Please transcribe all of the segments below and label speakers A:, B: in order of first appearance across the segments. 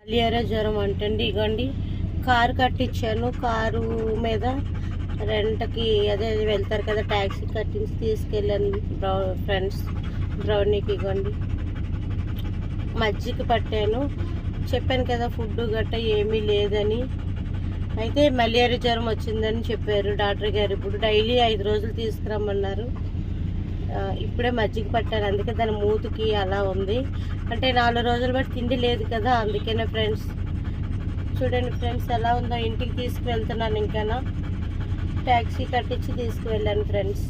A: Malaria జ్వరం అంటండి. ఇగోండి కారు కట్టించాను. కారు మీద రెంట్కి అదే వెళ్తారు కదా, ట్యాక్సీ కట్టించి తీసుకెళ్ళాను ఫ్రెండ్స్ బ్రౌనీకి. ఇగోండి మజ్జిగ పట్టాను. చెప్పాను కదా ఫుడ్ గట్ట ఏమీ లేదని. అయితే మలేరియా జ్వరం వచ్చిందని చెప్పారు డాక్టర్ గారు. ఇప్పుడు డైలీ 5 రోజులు తీసుకురమ్మన్నారు. ఇప్పుడే మజ్జిగ పట్టాను, అందుకే దాని మూతికి అలా ఉంది. అంటే 4 రోజులు బట్టి తిండి లేదు కదా, అందుకనే ఫ్రెండ్స్. చూడండి ఫ్రెండ్స్ ఎలా ఉందో. ఇంటికి తీసుకువెళ్తున్నాను. ఇంకానా ట్యాక్సీ కట్టించి తీసుకువెళ్ళాను ఫ్రెండ్స్.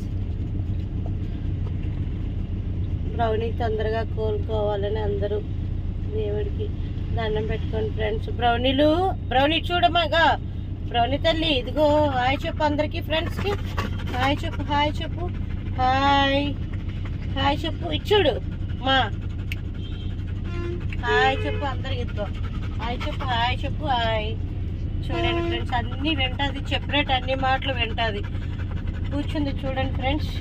A: బ్రౌనీ తొందరగా కోలుకోవాలని అందరూ దేవుడికి దండం పెట్టుకోండి ఫ్రెండ్స్. బ్రౌనీ చూడమాగా. బ్రౌనీ తల్లి ఇదిగో హాయ్ చెప్పు అందరికి ఫ్రెండ్స్కి. హాయ్ చెప్పు, హాయ్ చెప్పు, హాయ్ హాయ్ చెప్పు. ఇచ్చుడు మా హాయ్ చెప్పు అందరికి. ఇదిగో హాయ్ చెప్పు, హాయ్ చెప్పు, హాయ్. చూడండి ఫ్రెండ్స్ అన్నీ వింటుంది, చెప్పినట్టు అన్ని మాటలు వింటుంది. కూర్చుంది చూడండి ఫ్రెండ్స్.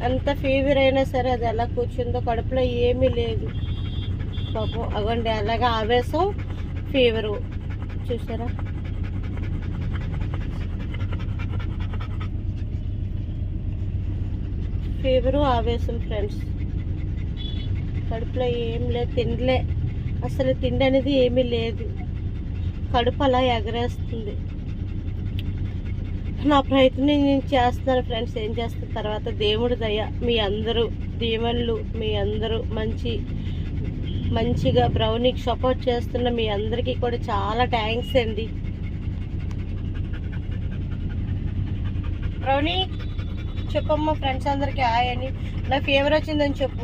A: అంత ఫీవర్ అయినా సరే అది ఎలా కూర్చుందో, కడుపులో ఏమీ లేదు పాపం. అగండి అలాగే ఆవేశం, ఫీవరు చూసారా. ఫీవరు ఆవేశం ఫ్రెండ్స్. కడుపులో ఏం లేదు, తిండిలే అసలు. తిండి అనేది ఏమీ లేదు, కడుపు అలా ఎగరేస్తుంది. నా ప్రయత్నం నేను చేస్తున్నాను ఫ్రెండ్స్. ఏం చేస్తాను తర్వాత దేవుడి దయ, మీ అందరూ దీవెనలు, మీ అందరూ మంచిగా బ్రౌనీకి సపోర్ట్ చేస్తున్న మీ అందరికీ కూడా చాలా థ్యాంక్స్ అండి. బ్రౌనీ చెప్పమ్మా ఫ్రెండ్స్ అందరికీ హాయ్ అని. నా ఫీవర్ వచ్చిందని చెప్పు.